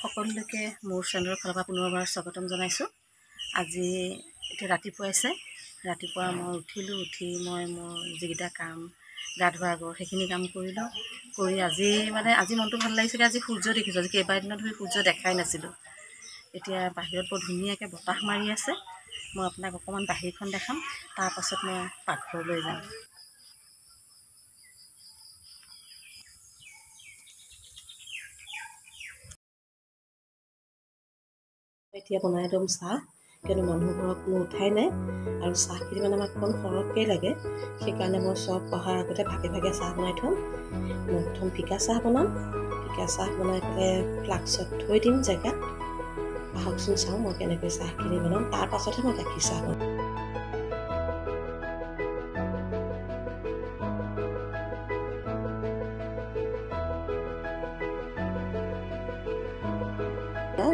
সকলোকে মোৰ চেনেলৰ ফালৰ পৰা পুনৰবাৰ স্বাগতম জনাইছোঁ। আজি এতিয়া ৰাতিপুৱা মই উঠিলোঁ। উঠি মই মোৰ যিকেইটা কাম গা ধোৱা আগৰ সেইখিনি কাম কৰিলোঁ। কৰি আজি মনটো ভাল লাগিছিলে। আজি সূৰ্য দেখিছোঁ। আজি কেইবাদিনত ধৰি সূৰ্য দেখাই নাছিলোঁ। এতিয়া বাহিৰত বৰ ধুনীয়াকৈ বতাহ মাৰি আছে। মই আপোনাক অকণমান বাহিৰখন দেখাম, তাৰপাছত মই পাকঘৰলৈ যাম। এতিয়া বনাই ল'ম চাহ, কিয়নো মানুহবোৰক কোনো উঠাই নাই আৰু চাহখিনি আমাক অকণ সৰহকৈ লাগে। সেইকাৰণে মই চব অহাৰ আগতে ভাগে ভাগে চাহ বনাই থ'ম। মই প্ৰথম ফিকা চাহ বনাম। ফিকা চাহ বনাই পেলাই ফ্লাক্সত থৈ দিম জেগাত। আহকচোন চাওঁ মই কেনেকৈ চাহখিনি বনাম, তাৰ পাছতহে মই গাখীৰ চাহ বনাম।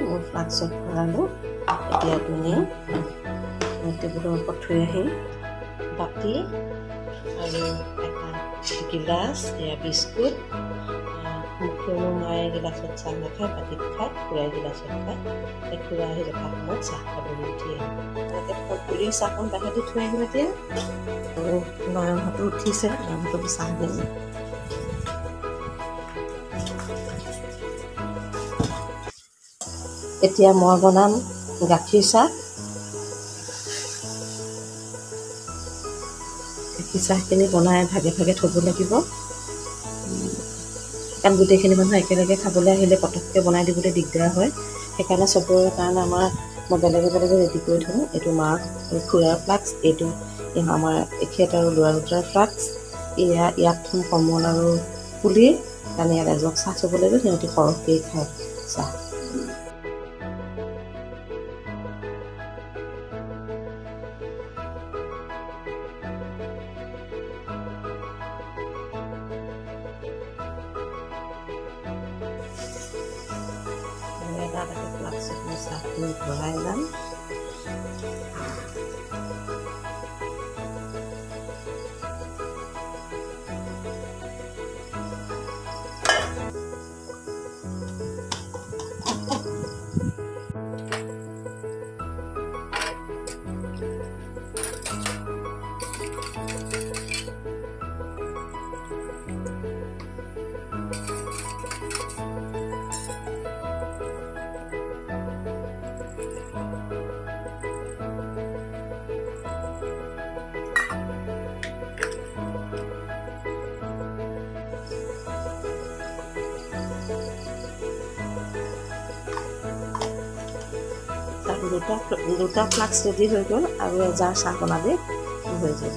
মই ফ্লাক্সত ভৰালোঁ। এতিয়া টেবুলৰ ওপৰত থৈ আহিম বাতি আৰু এটা গিলাচ, এয়া বিস্কুট। কিয়নো মায়ে গিলাচত চাহ নাখায়, বাতিত খায়, খুৰাই গিলাচত খায়। খুৰাই আহি যথা সময়ত চাহ খাবলৈ উঠি আহিম। এনেকৈ পুৰি চাহকণ বাহিৰত থৈ আহিম এতিয়া। আৰু নয়নহঁতো উঠিছে, নয়নহঁতকো চাহ দিম। এতিয়া মই বনাম গাখীৰ চাহ। গাখীৰ চাহখিনি বনাই ভাগে ভাগে থ'ব লাগিব, কাৰণ গোটেইখিনি মানুহ একেলগে খাবলৈ আহিলে পটককৈ বনাই দিবলৈ দিগদাৰ হয়। সেইকাৰণে চবৰে কাৰণে মই বেলেগে বেলেগে ৰেডি কৰি থ'ম। এইটো মাৰ খুৰাৰ ফ্লাক্স, এইটো আমাৰ এখেত আৰু ল'ৰা দুটাৰ ফ্লাক্স। ইয়াত থ'ম কমল আৰু পুলিৰ, কাৰণ ইয়াত এজক চাহ থ'ব লাগিব, সিহঁতি সৰহকৈ খায় চাহ। এটা ফ্লাক্সত মই চাহখিনি ভৰাই যাম। দুটা ফ্লাক্স ৰেডি হৈ গ'ল আৰু এজাৰ চাহ বনালে হৈ যাব।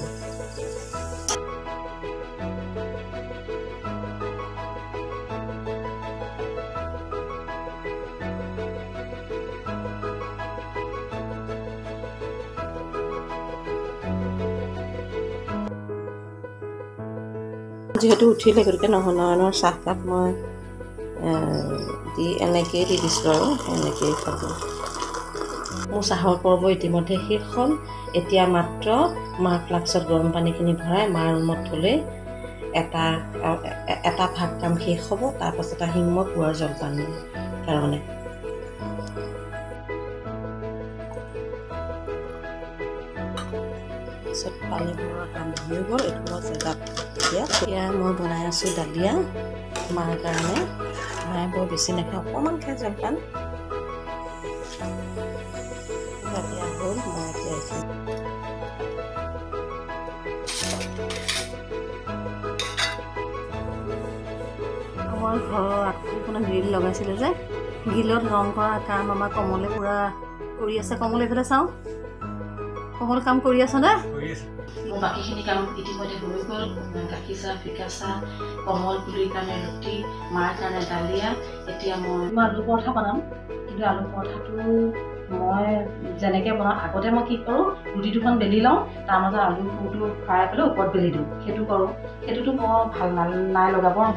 যিহেতু উঠিলে, গতিকে নয়নৰ চাহকাপ মই এনেকৈয়ে দি দিছোঁ আৰু এনেকৈয়ে খাব। মোৰ চাহৰ পৰ্ব ইতিমধ্যে শেষ হ'ল। এতিয়া মাত্ৰ মাৰ ফ্লাক্সত গৰম পানীখিনি ভৰাই মাৰ ৰুমত থ'লেই এটা ভাগ কাম শেষ হ'ব। তাৰপাছত আহিম মই পুৱাৰ জলপানৰ কাৰণে। তাৰপিছত পানী ভৰোৱা কাম হৈ গ'ল। এইটো মই জেগাত এতিয়া মই বনাই আছোঁ দালিয়া মাৰ কাৰণে। মায়ে বৰ বেছি নাখায়, অকণমান খায় জলপান। দালিয়া হ'ল, মই এতিয়া আহিছোঁ। আমাৰ ঘৰৰ আগফালে গ্ৰিল লগাইছিলে যে, গ্ৰিলত ৰং কৰা কাম আমাৰ কমলে পূৰা কৰি আছে। কমল এইফালে চাওঁ, কমল কাম কৰি আছেনে? মোৰ বাকীখিনি কাম ইতিমধ্যে হৈ গ'ল। গাখীৰ চাহ, ফিকা চাহ, কমল পুলিৰ কাৰণে ৰুটি, মাৰ কাৰণে দালিয়া। এতিয়া মই আলু পৰঠা বনাম। কিন্তু আলু পৰঠাটো মই যেনেকৈ বনাওঁ, আগতে মই কি কৰোঁ, ৰুটি দুখন বেলি লওঁ, তাৰ মাজত আলু পুৰটো ফ্ৰাই পেলাই ওপৰত বেলি দিওঁ। সেইটো কৰোঁ। সেইটোতো বৰ ভাল নাই লগা, বৰ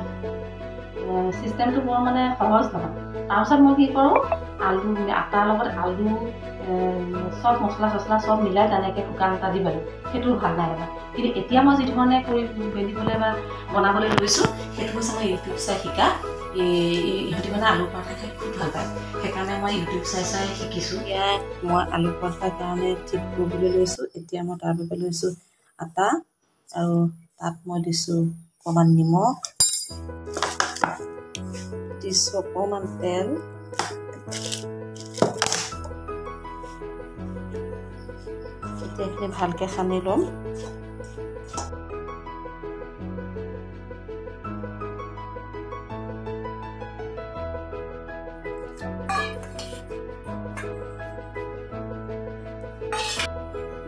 চিষ্টেমটো বৰ মানে সহজ নহয়। তাৰপিছত মই কি কৰোঁ, আটাৰ লগত আলু চব মছলা চছলা চব মিলাই তেনেকৈ শুকান এটা দি পেলোঁ। সেইটোও ভাল নাই লগা। কিন্তু এতিয়া মই যি ধৰণে বেলিবলৈ বা বনাবলৈ লৈছোঁ, সেইটো হৈছে মই ইউটিউব চাই শিকা ইহঁতি মানে আলু পৰঠা খাই খুব ভাল পায় সেইকাৰণে মই ইউটিউব চাই চাই শিকিছোঁ এতিয়া মই আলু পৰঠাৰ কাৰণে ঠিক কৰিবলৈ লৈছোঁ এতিয়া মই তাৰ বাবে লৈছোঁ আটা আৰু তাত মই দিছোঁ অকণমান নিমখ দিছোঁ অকণমান তেল এতিয়া এইখিনি ভালকৈ সানি ল'ম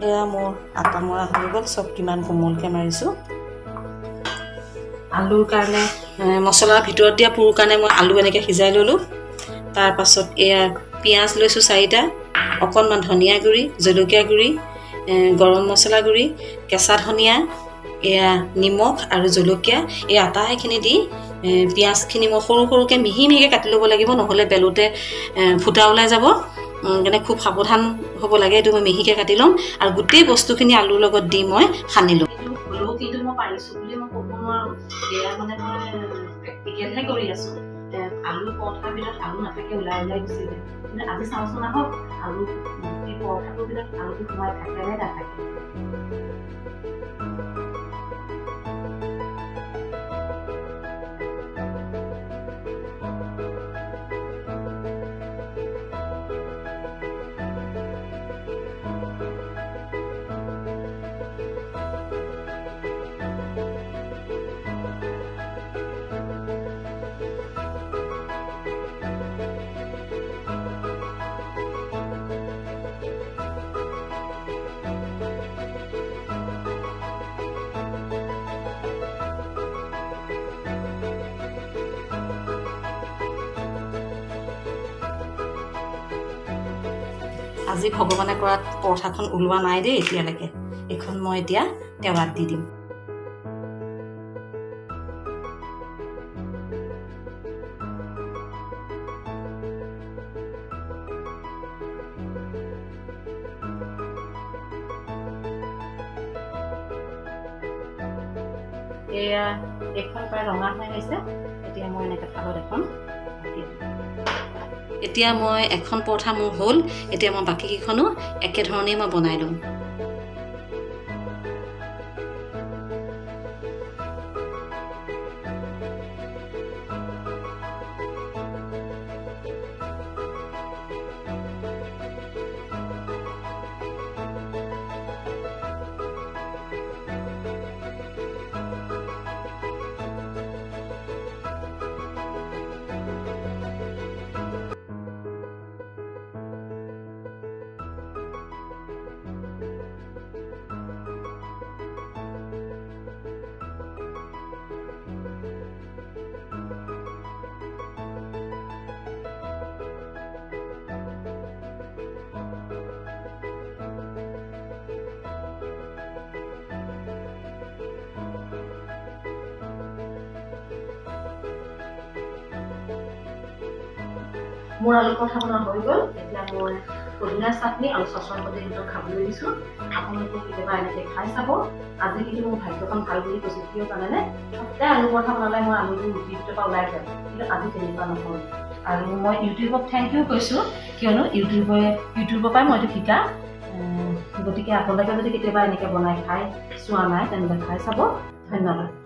এয়া মোৰ আটা মৰা হৈ গ'ল চব কিমান কোমলকৈ মাৰিছোঁ আলুৰ কাৰণে মছলাৰ ভিতৰত দিয়া পুৰৰ কাৰণে মই আলু এনেকৈ সিজাই ল'লোঁ তাৰপাছত এয়া পিঁয়াজ লৈছোঁ 4টা অকণমান ধনিয়া গুড়ি জলকীয়া গুড়ি গৰম মছলা গুড়ি কেঁচা ধনিয়া এয়া নিমখ আৰু জলকীয়া এই আটা এইখিনি দি পিঁয়াজখিনি মই সৰু সৰুকৈ মিহি মিহিকৈ কাটি ল'ব লাগিব নহ'লে বেলোতে ফুটা ওলাই যাব মানে খুব সাৱধান হ'ব লাগে এইটো মই মিহিকৈ কাটি ল'ম আৰু গোটেই বস্তুখিনি আলুৰ লগত দি মই সানি ল'ম কিন্তু মই পাৰিছোঁ বুলি মই ক'ব নোৱাৰোঁ এয়া মানে মই প্ৰেক্টিকেলহে কৰি আছোঁ আলু পৰঠাৰ ভিতৰত আলু নাথাকে ওলাই ওলাই গুচি যায় কিন্তু আজি চাওঁচোন আহক আলু এই পৰঠাটোৰ ভিতৰত আলুটো সোমাই থাকে নে নাথাকে আজি ভগৱানে কৰাত পৰঠাখন ওলোৱা নাই দেই এতিয়ালৈকে এখন মই এতিয়া টেৱাত দি দিম এয়া এখন প্ৰায় ৰঙা হৈ আহিছে এতিয়া মই এনেকৈ খালত এখন এতিয়া মই এখন পৰঠা মোৰ হ'ল এতিয়া মই বাকীকেইখনো একেধৰণেই মই বনাই লওঁ মোৰ আলু পৰঠা বনোৱা হৈ গ'ল এতিয়া মই পুদিনা চাটনি আৰু চচৰ সৈতে সিহঁতক খাবলৈ দিছোঁ আপোনালোকে কেতিয়াবা এনেকৈ খাই চাব আজি কিন্তু মোৰ ভাগ্যখন ভাল বুলি কৈছোঁ কিয় জানেনে সদায় আলু পৰঠা বনালে মই আলুটো ৰুটিৰ ভিতৰৰ পৰা ওলাই যায় কিন্তু আজি তেনেকুৱা নহ'ল আৰু মই ইউটিউবক থেংক ইউ কৈছোঁ কিয়নো ইউটিউবৰ পৰাই মই এইটো শিকা গতিকে আপোনালোকে যদি কেতিয়াবা এনেকৈ বনাই খাই চোৱা নাই তেনেকৈ খাই চাব ধন্যবাদ